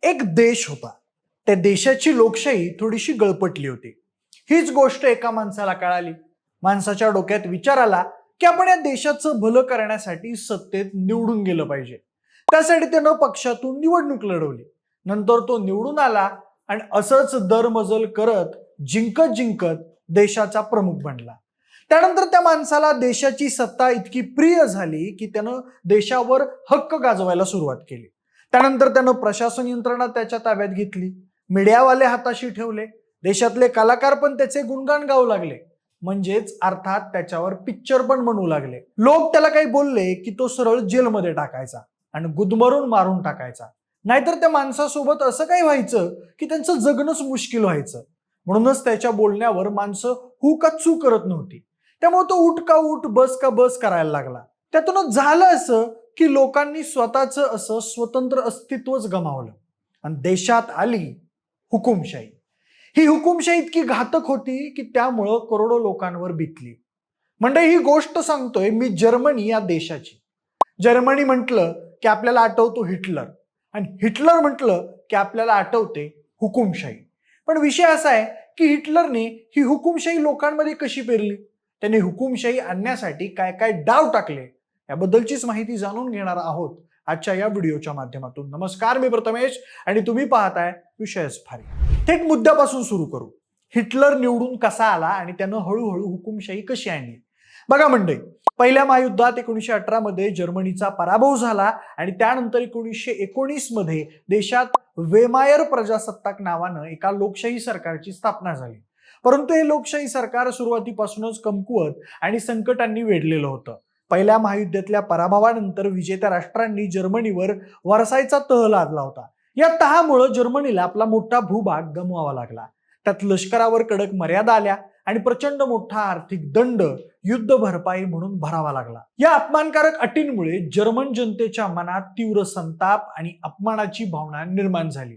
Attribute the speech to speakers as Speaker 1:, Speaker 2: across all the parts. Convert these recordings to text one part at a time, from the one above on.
Speaker 1: एक देश होता. त्या देशाची लोकशाही थोडीशी गळपटली होती. हीच गोष्ट एका माणसाला कळाली. माणसाच्या डोक्यात विचार आला की आपण या देशाचं भलं करण्यासाठी सत्तेत निवडून गेलं पाहिजे. त्यासाठी त्यानं पक्षातून निवडणूक लढवली. नंतर तो निवडून आला आणि असंच दरमजल करत जिंकत जिंकत देशाचा प्रमुख बनला. त्यानंतर त्या माणसाला देशाची सत्ता इतकी प्रिय झाली की त्यानं देशावर हक्क गाजवायला सुरुवात केली. त्यानंतर त्यानं प्रशासन यंत्रणा त्याच्या ताब्यात घेतली. मीडियावाले हाताशी ठेवले. देशातले कलाकार पण त्याचे गुणगान गाऊ लागले. म्हणजेच अर्थात त्याच्यावर पिक्चर पण बनवू लागले. लोक त्याला काही बोलले की तो सरळ जेलमध्ये टाकायचा आणि गुदमरून मारून टाकायचा. नाहीतर त्या माणसासोबत असं काही व्हायचं की त्यांचं जगणंच मुश्किल व्हायचं. म्हणूनच त्याच्या बोलण्यावर माणसं हू का चू करत नव्हती. त्यामुळे तो उठ का उठ बस का बस करायला लागला. त्यातून झालं असं की लोकांनी स्वतःचं असं स्वतंत्र अस्तित्वच गमावलं आणि देशात आली हुकुमशाही. ही हुकुमशाही इतकी घातक होती की त्यामुळं करोडो लोकांवर बितली. म्हणजे ही गोष्ट सांगतोय मी जर्मनी या देशाची. जर्मनी म्हटलं की आपल्याला आठवतो हिटलर आणि हिटलर म्हटलं की आपल्याला आठवते हुकुमशाही. पण विषय असा आहे की हिटलरने ही हुकुमशाही लोकांमध्ये कशी पेरली, त्याने हुकुमशाही आणण्यासाठी काय काय डाव टाकले, याबद्दलचीच माहिती जाणून घेणार आहोत आजच्या या व्हिडिओच्या माध्यमातून. नमस्कार, मी प्रथमेश आणि तुम्ही पाहताय विषयच भारी. थेट मुद्द्यापासून सुरू करू. हिटलर निवडून कसा आला आणि त्यानं हळूहळू हुकुमशाही कशी आणली. बघा मंडळी, पहिल्या महायुद्धात 1918 मध्ये जर्मनीचा पराभव झाला आणि त्यानंतर 1919 मध्ये देशात वेमायर प्रजासत्ताक नावानं एका लोकशाही सरकारची स्थापना झाली. परंतु हे लोकशाही सरकार सुरुवातीपासूनच कमकुवत आणि संकटांनी वेढलेलं होतं. पहिल्या महायुद्धातल्या पराभवानंतर विजेत्या राष्ट्रांनी जर्मनीवर वरसायचा तह लादला होता. या तहामुळे जर्मनीला आपला मोठा भूभाग गमवावा लागला. त्यात लष्करावर कडक मर्यादा आल्या आणि प्रचंड मोठा आर्थिक दंड युद्ध भरपाई म्हणून भरावा लागला. या अपमानकारक अटींमुळे जर्मन जनतेच्या मनात तीव्र संताप आणि अपमानाची भावना निर्माण झाली.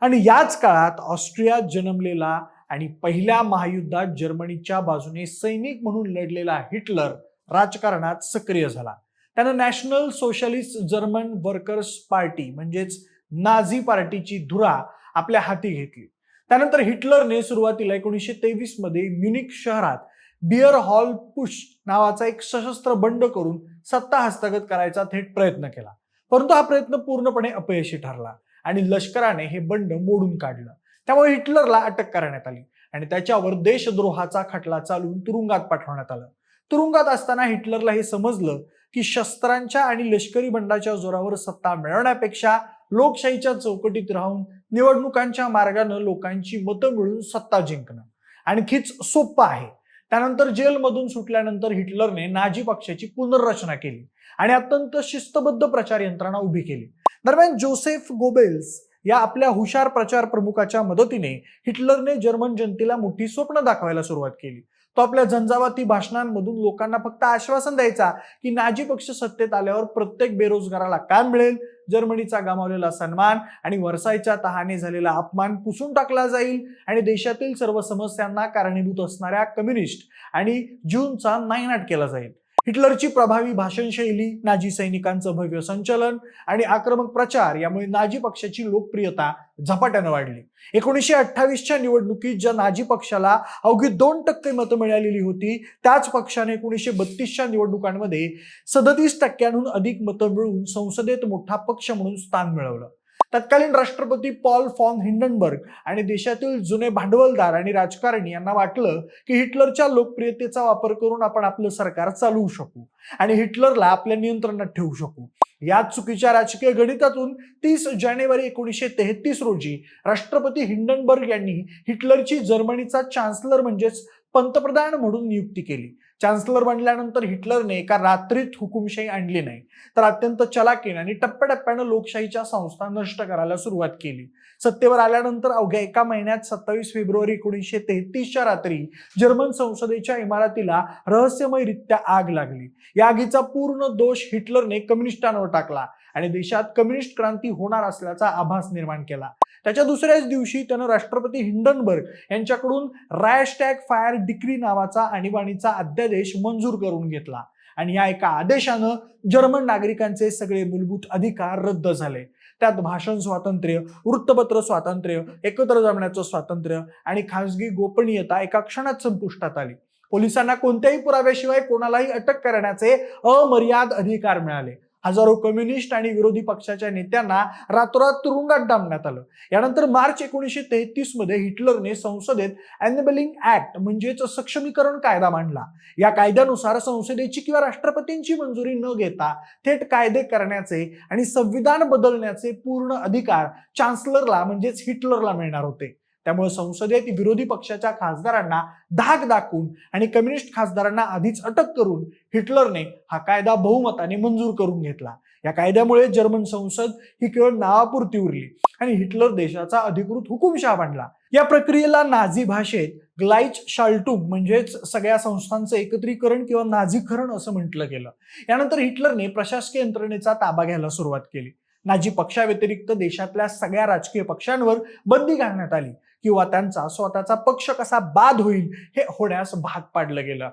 Speaker 1: आणि याच काळात ऑस्ट्रियात जन्मलेला आणि पहिल्या महायुद्धात जर्मनीच्या बाजूने सैनिक म्हणून लढलेला हिटलर राजकारणात सक्रिय झाला. त्यानं national socialist German workers party म्हणजेच नाझी पार्टीची धुरा आपल्या हाती घेतली. त्यानंतर हिटलरने सुरुवातीला 1923 मध्ये म्युनिक शहरात बियर हॉल पुश नावाचा एक सशस्त्र बंड करून सत्ता हस्तगत करायचा थेट प्रयत्न केला. परंतु हा प्रयत्न पूर्णपणे अपयशी ठरला आणि लष्कराने हे बंड मोडून काढलं. त्यामुळे हिटलरला अटक करण्यात आली आणि त्याच्यावर देशद्रोहाचा खटला चालून तुरुंगात पाठवण्यात आलं. तुरुंगात असताना हिटलरला हे समजलं की शस्त्रांच्या आणि लष्करी बंडाच्या जोरावर सत्ता मिळवण्यापेक्षा लोकशाहीच्या चौकटीत राहून निवडणुकांच्या मार्गाने लोकांची मतं मिळवून सत्ता जिंकणं आणखीच सोपं आहे. त्यानंतर जेलमधून सुटल्यानंतर हिटलरने नाझी पक्षाची पुनर्रचना केली आणि अत्यंत शिस्तबद्ध प्रचार यंत्रणा उभी केली. दरम्यान जोसेफ गोबेल्स या आपल्या हुशार प्रचार प्रमुखाच्या मदतीने हिटलरने जर्मन जनतेला मोठी स्वप्न दाखवायला सुरुवात केली. तो आपल्या झंझावाती भाषणांमधून लोकांना फक्त आश्वासन द्यायचा की नाझी पक्ष सत्तेत आल्यावर प्रत्येक बेरोजगाराला काम मिळेल, जर्मनीचा गमावलेला सन्मान आणि वरसायच्या तहाने झालेला अपमान पुसून टाकला जाईल आणि देशातील सर्व समस्यांना कारणीभूत असणाऱ्या कम्युनिस्ट आणि ज्यूंचा नायनाट केला जाईल. हिटलरची प्रभावी भाषण शैली, नाझी सैनिकांचं भव्य संचलन आणि आक्रमक प्रचार यामुळे नाझी पक्षाची लोकप्रियता झपाट्यानं वाढली. 1928च्या निवडणुकीत ज्या नाझी पक्षाला अवघी 2% मतं मिळालेली होती, त्याच पक्षाने 1932च्या निवडणुकांमध्ये 37% अधिक मतं मिळवून संसदेत मोठा पक्ष म्हणून स्थान मिळवलं. तत्कालीन राष्ट्रपती पॉल फॉन हिंडनबर्ग आणि देशातील जुने भांडवलदार आणि राजकारणी यांना वाटलं की हिटलरच्या लोकप्रियतेचा वापर करून आपण आपलं सरकार चालवू शकू आणि हिटलरला आपल्या नियंत्रणात ठेवू शकू. या चुकीच्या राजकीय गणितातून 30 जानेवारी 1933 रोजी राष्ट्रपती हिंडनबर्ग यांनी हिटलरची जर्मनीचा चान्सलर म्हणजेच पंतप्रधान म्हणून नियुक्ती केली. चान्सलर बनल्यानंतर हिटलरने एका रात्रीत हुकुमशाही आणली नाही, तर अत्यंत चलाकीने आणि टप्प्याटप्प्यानं लोकशाहीच्या संस्था नष्ट करायला सुरुवात केली. सत्तेवर आल्यानंतर अवघ्या एका महिन्यात 27 फेब्रुवारी 1933च्या रात्री जर्मन संसदेच्या इमारतीला रहस्यमयरित्या आग लागली. या आगीचा पूर्ण दोष हिटलरने कम्युनिस्टांवर टाकला आणि देशात कम्युनिस्ट क्रांती होणार असल्याचा आभास निर्माण केला. त्याच्या दुसऱ्याच दिवशी त्यानं राष्ट्रपती हिंडनबर्ग यांच्याकडून रायस्टॅग फायर डिक्री नावाचा आणीबाणीचा अध्यादेश मंजूर करून घेतला आणि या एका आदेशानं जर्मन नागरिकांचे सगळे मूलभूत अधिकार रद्द झाले. त्यात भाषण स्वातंत्र्य, वृत्तपत्र स्वातंत्र्य, एकत्र जमण्याचं स्वातंत्र्य आणि खासगी गोपनीयता एका क्षणात संपुष्टात आली. पोलिसांना कोणत्याही पुराव्याशिवाय कोणालाही अटक करण्याचे अमर्याद अधिकार मिळाले. हजारो कम्युनिस्ट आणि विरोधी पक्षाच्या नेत्यांना रातोरात तुरुंगात डांबण्यात आलं. यानंतर मार्च 1933 मध्ये हिटलरने संसदेत एनेबलिंग ऍक्ट म्हणजेच सक्षमीकरण कायदा मांडला. या कायद्यानुसार संसदेची किंवा राष्ट्रपतींची मंजुरी न घेता थेट कायदे करण्याचे आणि संविधान बदलण्याचे पूर्ण अधिकार चान्सलरला म्हणजेच हिटलरला मिळणार होते. त्यामुळे संसदेत विरोधी पक्षाच्या खासदारांना धाक दाखवून आणि कम्युनिस्ट खासदारांना आधीच अटक करून हिटलरने हा कायदा बहुमताने मंजूर करून घेतला. या कायद्यामुळे जर्मन संसद ही केवळ नावापुरती उरली आणि हिटलर देशाचा अधिकृत हुकुमशहा बनला. या प्रक्रियेला नाझी भाषेत ग्लाइच शाल्टुम म्हणजेच सगळ्या संस्थांचं एकत्रीकरण किंवा नाझीकरण असं म्हटलं गेलं. यानंतर हिटलरने प्रशासकीय यंत्रणेचा ताबा घ्यायला सुरुवात केली. नाझी पक्षाव्यतिरिक्त देशातल्या सगळ्या राजकीय पक्षांवर बंदी घालण्यात आली किंवा त्यांचा स्वतःचा पक्ष कसा बाद होईल हे होण्यास भाग पाडलं गेलं.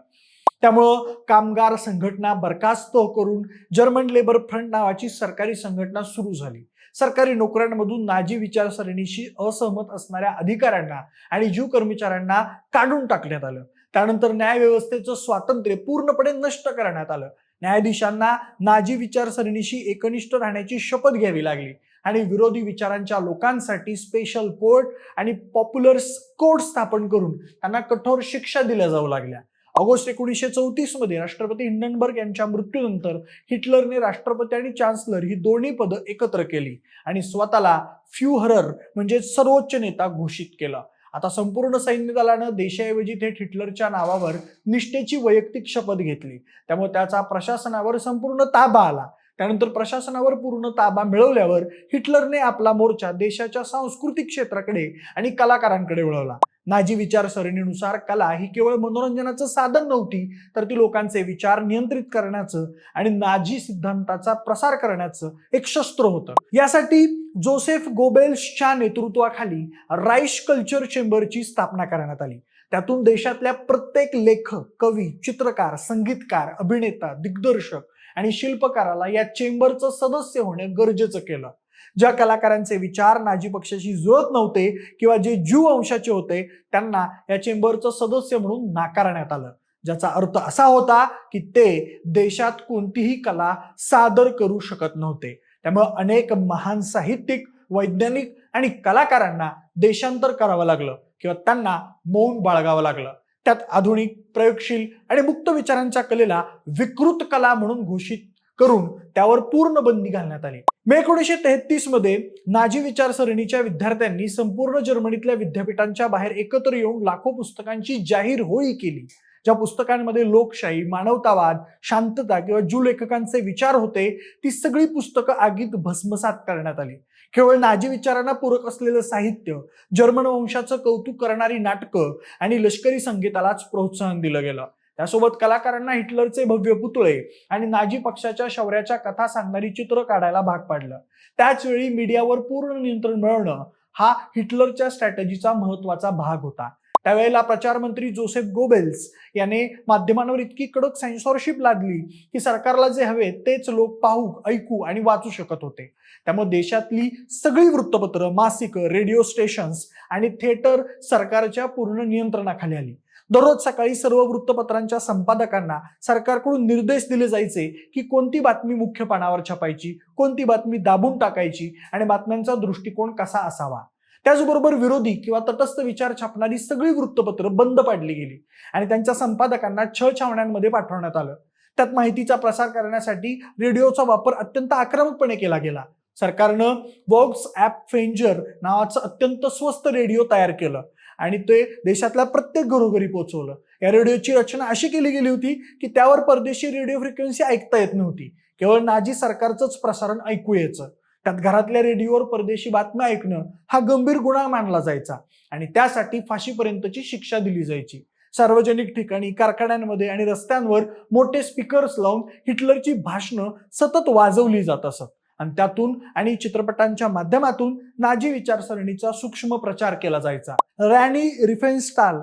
Speaker 1: त्यामुळं कामगार संघटना बरखास्त करून जर्मन लेबर फ्रंट नावाची सरकारी संघटना सुरू झाली. सरकारी नोकऱ्यांमधून नाझी विचारसरणीशी असहमत असणाऱ्या अधिकाऱ्यांना आणि ज्यू कर्मचाऱ्यांना काढून टाकण्यात आलं. त्यानंतर न्यायव्यवस्थेचं स्वातंत्र्य पूर्णपणे नष्ट करण्यात आलं. न्यायाधीशांना नाझी विचारसरणीशी एकनिष्ठ राहण्याची शपथ घ्यावी लागली आणि विरोधी विचारांच्या लोकांसाठी स्पेशल कोर्ट आणि पॉप्युलर कोर्ट स्थापन करून त्यांना कठोर शिक्षा दिल्या जाऊ लागल्या. ऑगस्ट 1934 मध्ये राष्ट्रपती हिंडनबर्ग यांच्या मृत्यूनंतर हिटलरने राष्ट्रपती आणि चान्सलर ही दोन्ही पदं एकत्र केली आणि स्वतःला फ्युहरर म्हणजे सर्वोच्च नेता घोषित केला. आता संपूर्ण सैन्य दलानं देशाऐवजी थेट हिटलरच्या नावावर निष्ठेची वैयक्तिक शपथ घेतली. त्यामुळे त्याचा प्रशासनावर संपूर्ण ताबा आला. त्यानंतर प्रशासनावर पूर्ण ताबा मिळवल्यावर हिटलरने आपला मोर्चा देशाच्या सांस्कृतिक क्षेत्राकडे आणि कलाकारांकडे वळवला. नाझी विचारसरणीनुसार कला ही केवळ मनोरंजनाचं साधन नव्हती, तर ती लोकांचे विचार नियंत्रित करण्याचं आणि नाझी सिद्धांताचा प्रसार करण्याचं एक शस्त्र होतं. यासाठी जोसेफ गोबेल्सच्या नेतृत्वाखाली राईश कल्चर चेंबरची स्थापना करण्यात आली. त्यातून देशातल्या प्रत्येक लेखक, कवी, चित्रकार, संगीतकार, अभिनेता, दिग्दर्शक आणि शिल्पकाराला या चेंबरचं सदस्य होणे गरजेचं केलं. ज्या कलाकारांचे विचार नाझी पक्षाशी जुळत नव्हते किंवा जे ज्यू वंशाचे होते त्यांना या चेंबरचं सदस्य म्हणून नाकारण्यात आलं, ज्याचा अर्थ असा होता की ते देशात कोणतीही कला सादर करू शकत नव्हते. त्यामुळे अनेक महान साहित्यिक, वैज्ञानिक आणि कलाकारांना देशांतर करावं लागलं किंवा त्यांना मौन बाळगावं लागलं. त्यात आधुनिक, प्रयोगशील आणि मुक्त विचारांच्या कलेला विकृत कला म्हणून घोषित करून त्यावर पूर्ण बंदी घालण्यात आली. मे 1933 मध्ये नाझी विचारसरणीच्या विद्यार्थ्यांनी संपूर्ण जर्मनीतल्या विद्यापीठांच्या बाहेर एकत्र येऊन लाखो पुस्तकांची जाहीर होळी केली. ज्या पुस्तकांमध्ये लोकशाही, मानवतावाद, शांतता किंवा ज्यू लेखकांचे विचार होते ती सगळी पुस्तकं आगीत भस्मसात करण्यात आली. केवळ नाझी विचारांना पूरक असलेलं साहित्य, जर्मन वंशाचं कौतुक करणारी नाटकं आणि लष्करी संगीतालाच प्रोत्साहन दिलं गेलं. त्यासोबत कलाकारांना हिटलरचे भव्य पुतळे आणि नाझी पक्षाच्या शौर्याच्या कथा सांगणारी चित्र काढायला भाग पाडलं. त्याच वेळी मीडियावर पूर्ण नियंत्रण मिळवणं हा हिटलरच्या स्ट्रॅटेजीचा महत्वाचा भाग होता. त्यावेळेला प्रचार मंत्री जोसेफ गोबेल्स याने माध्यमांवर इतकी कडक सेन्सॉरशिप लादली की सरकारला जे हवे तेच लोक पाहू, ऐकू आणि वाचू शकत होते. त्यामुळे देशातली सगळी वृत्तपत्र, मासिकं, रेडिओ स्टेशन्स आणि थिएटर सरकारच्या पूर्ण नियंत्रणाखाली आली. दररोज सकाळी सर्व वृत्तपत्रांच्या संपादकांना सरकारकडून निर्देश दिले जायचे की कोणती बातमी मुख्य पानावर छापायची, कोणती बातमी दाबून टाकायची आणि बातम्यांचा दृष्टिकोन कसा असावा. त्याचबरोबर विरोधी किंवा तटस्थ विचार छापणारी सगळी वृत्तपत्र बंद पाडली गेली आणि त्यांच्या संपादकांना छळछावण्यांमध्ये पाठवण्यात आलं. त्यात माहितीचा प्रसार करण्यासाठी रेडिओचा वापर अत्यंत आक्रमकपणे केला गेला. सरकारनं वॉक्स ॲप फेंजर नावाचं अत्यंत स्वस्त रेडिओ तयार केलं आणि ते देशातल्या प्रत्येक घरोघरी पोहोचवलं. या रेडिओची रचना अशी केली गेली होती की त्यावर परदेशी रेडिओ फ्रिक्वेन्सी ऐकता येत नव्हती, केवळ नाझी सरकारचंच प्रसारण ऐकू यायचं. त्यात घरातल्या रेडिओवर परदेशी बातम्या ऐकणं हा गंभीर गुन्हा मानला जायचा आणि त्यासाठी फाशीपर्यंतची शिक्षा दिली जायची. सार्वजनिक ठिकाणी, कारखान्यांमध्ये आणि रस्त्यांवर मोठे स्पीकर्स लावून हिटलरची भाषणं सतत वाजवली जात असत आणि त्यातून आणि चित्रपटांच्या माध्यमातून नाझी विचारसरणीचा सूक्ष्म प्रचार केला जायचा. रॅनी रिफेन्स्टाल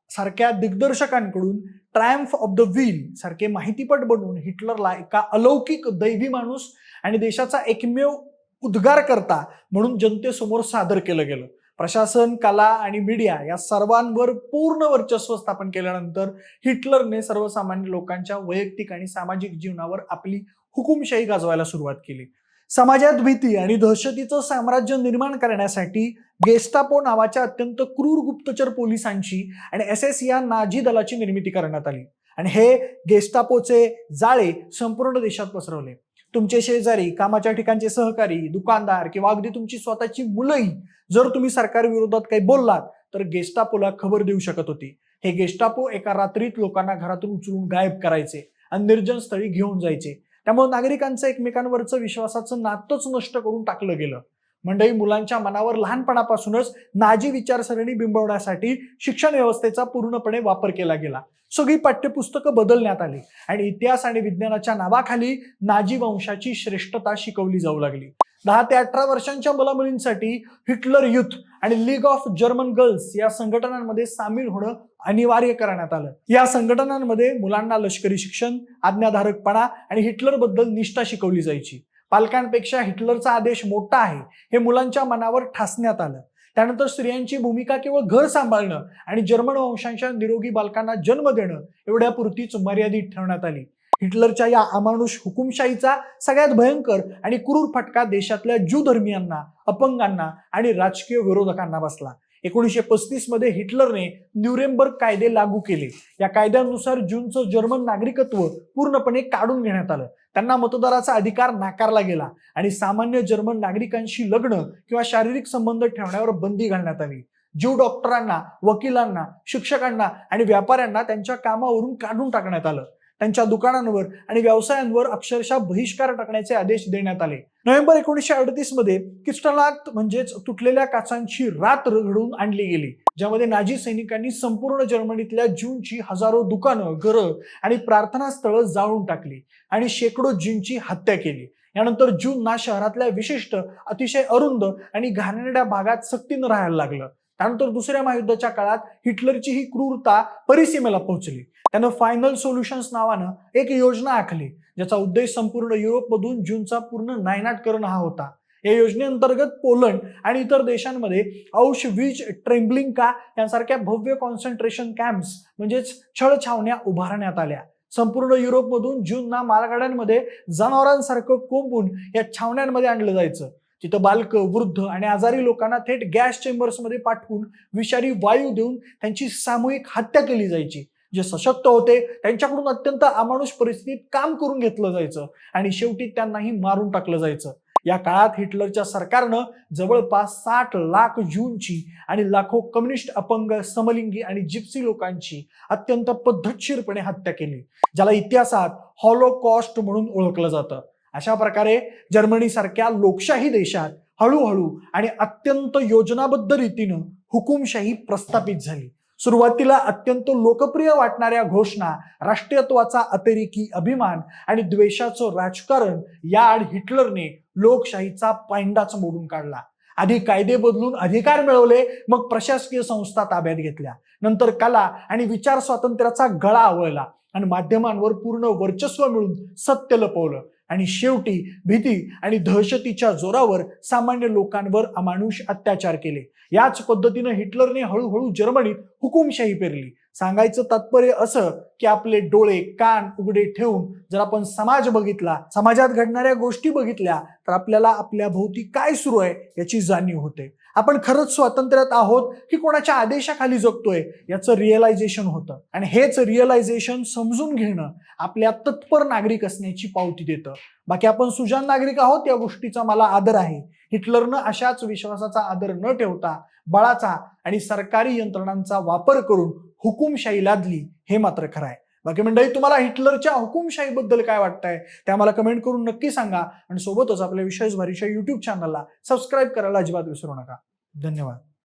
Speaker 1: सारख्या दिग्दर्शकांकडून ट्रायम्फ ऑफ द व्हील सारखे माहितीपट बनवून हिटलरला एका अलौकिक दैवी माणूस आणि देशाचा एकमेव उद्गार करता म्हणून जनतेसमोर सादर केलं गेलं. प्रशासन, कला आणि मीडिया या सर्वांवर पूर्ण वर्चस्व स्थापन केल्यानंतर हिटलरने सर्वसामान्य लोकांच्या वैयक्तिक आणि सामाजिक जीवनावर आपली हुकुमशाही गाजवायला सुरुवात केली. समाजात भीती आणि दहशतीचं साम्राज्य निर्माण करण्यासाठी गेस्टापो नावाच्या अत्यंत क्रूर गुप्तचर पोलिसांची आणि SS या नाझी दलाची निर्मिती करण्यात आली आणि हे गेस्टापोचे जाळे संपूर्ण देशात पसरवले. तुमचे शेजारी, कामाच्या ठिकाणचे सहकारी, दुकानदार किंवा अगदी तुमची स्वतःची मुलंही जर तुम्ही सरकार विरोधात काही बोललात तर गेस्टापोला खबर देऊ शकत होती. हे गेस्टापो एका रात्रीत लोकांना घरातून उचलून गायब करायचे आणि निर्जन स्थळी घेऊन जायचे. त्यामुळे नागरिकांचं एकमेकांवरचं विश्वासाचं नातंच नष्ट करून टाकलं गेलं. मंडळी, मुलांच्या मनावर लहानपणापासूनच नाझी विचारसरणी बिंबवण्यासाठी शिक्षण व्यवस्थेचा पूर्णपणे वापर केला गेला. सगळी पाठ्यपुस्तकं बदलण्यात आली आणि इतिहास आणि विज्ञानाच्या नावाखाली नाझी वंशाची श्रेष्ठता शिकवली जाऊ लागली. 10 ते 18 वर्षांच्या मुलामुलींसाठी हिटलर युथ आणि लीग ऑफ जर्मन गर्ल्स या संघटनांमध्ये सामील होणं अनिवार्य करण्यात आलं. या संघटनांमध्ये मुलांना लष्करी शिक्षण, आज्ञाधारकपणा आणि हिटलरबद्दल निष्ठा शिकवली जायची. पालकांपेक्षा हिटलरचा आदेश मोठा आहे हे मुलांच्या मनावर ठासण्यात आलं. त्यानंतर स्त्रियांची भूमिका केवळ घर सांभाळणं आणि जर्मन वंशांच्या निरोगी बालकांना जन्म देणं एवढ्यापुरतीच मर्यादित ठेवण्यात आली. हिटलरच्या या अमानुष हुकुमशाहीचा सगळ्यात भयंकर आणि क्रूर फटका देशातल्या ज्यू धर्मियांना, अपंगांना आणि राजकीय विरोधकांना बसला. 1935 मध्ये हिटलरने न्यूरेमबर्ग कायदे लागू केले. या कायद्यानुसार ज्यूंचं जर्मन नागरिकत्व पूर्णपणे काढून घेण्यात आलं. त्यांना मतदाराचा अधिकार नाकारला गेला आणि सामान्य जर्मन नागरिकांशी लग्न किंवा शारीरिक संबंध ठेवण्यावर बंदी घालण्यात आली. ज्यू डॉक्टरांना, वकिलांना, शिक्षकांना आणि व्यापाऱ्यांना त्यांच्या कामावरून काढून टाकण्यात आलं. त्यांच्या दुकानांवर आणि व्यवसायांवर अक्षरशः बहिष्कार टाकण्याचे आदेश देण्यात आले. नोव्हेंबर 1938 मध्ये क्रिस्टलनाcht म्हणजेच तुटलेल्या काचांची रात्र घडवून आणली गेली, ज्यामध्ये नाझी सैनिकांनी संपूर्ण जर्मनीतल्या ज्यूंची हजारो दुकानं, घरं आणि प्रार्थना स्थळं जाळून टाकली आणि शेकडो ज्यूंची हत्या केली. यानंतर ज्यूंना शहरातल्या विशिष्ट, अतिशय अरुंद आणि घाणेरड्या भागात सक्तीनं राहायला लागलं. त्यानंतर दुसऱ्या महायुद्धाच्या काळात हिटलरची ही क्रूरता परिसीमेला पोहोचली. त्यानं फायनल सोल्युशन्स नावानं एक योजना आखली, ज्याचा उद्देश संपूर्ण युरोपमधून ज्यूंचा पूर्ण नायनाट करणं हा होता. या योजनेअंतर्गत पोलंड आणि इतर देशांमध्ये औशविट्झ, ट्रेम्बलिंका यांसारख्या भव्य कॉन्सन्ट्रेशन कॅम्प्स म्हणजेच छळछावण्या उभारण्यात आल्या. संपूर्ण युरोपमधून ज्यूंना मालगाड्यांमध्ये जनावरांसारखं कोंबून या छावण्यांमध्ये आणलं जायचं. तिथं बालकं, वृद्ध आणि आजारी लोकांना थेट गॅस चेंबर्समध्ये पाठवून विषारी वायू देऊन त्यांची सामूहिक हत्या केली जायची. जे सशक्त होते त्यांच्याकडून अत्यंत अमानुष परिस्थितीत काम करून घेतलं जायचं आणि शेवटी त्यांनाही मारून टाकलं जायचं. या काळात हिटलरच्या सरकारनं जवळपास 60 लाख ज्यूंची आणि लाखो कम्युनिस्ट, अपंग, समलिंगी आणि जिप्सी लोकांची अत्यंत पद्धतशीरपणे हत्या केली, ज्याला इतिहासात हॉलोकॉस्ट म्हणून ओळखलं जातं. अशा प्रकारे जर्मनीसारख्या लोकशाही देशात हळूहळू आणि अत्यंत योजनाबद्ध रीतीनं हुकुमशाही प्रस्थापित झाली. सुरुवातीला अत्यंत लोकप्रिय वाटणाऱ्या घोषणा, राष्ट्रीयत्वाचा अतिरेकी अभिमान आणि द्वेषाचं राजकारण याआड हिटलरने लोकशाहीचा पायंडाच मोडून काढला. आधी कायदे बदलून अधिकार मिळवले, मग प्रशासकीय संस्था ताब्यात घेतल्या, नंतर कला आणि विचार स्वातंत्र्याचा गळा आवळला आणि माध्यमांवर पूर्ण वर्चस्व मिळून सत्य लपवलं आणि शेवटी भीती आणि दहशतीच्या जोरावर सामान्य लोकांवर अमानुष अत्याचार केले. याच पद्धतीनं हिटलरने हळूहळू जर्मनीत हुकुमशाही पेरली. सांगायचं तात्पर्य असं की आपले डोळे, कान उघडे ठेवून जर आपण समाज बघितला, समाजात घडणाऱ्या गोष्टी बघितल्या, तर आपल्याला आपल्या भोवती काय सुरू आहे याची जाणीव होते. आपण खरंच स्वातंत्र्यात आहोत की कोणाच्या आदेशाखाली जगतोय याचं रिअलायझेशन होतं आणि हेच रिअलायझेशन समजून घेणं आपल्या तत्पर नागरिक असण्याची पावती देतं. बाकी आपण सुजाण नागरिक आहोत या गोष्टीचा मला आदर आहे. हिटलरनं अशाच विश्वासाचा आदर न ठेवता बळाचा आणि सरकारी यंत्रणांचा वापर करून हुकुमशाही लादली, हे मात्र खरं आहे. बाकी मंडळी, तुम्हाला हिटलरच्या हुकुमशाहीबद्दल काय वाटतंय ते आम्हाला कमेंट करून नक्की सांगा आणि सोबतच आपल्या विशेष भारीच्या YouTube चॅनलला सबस्क्राईब करायला अजिबात विसरू नका. धन्यवाद.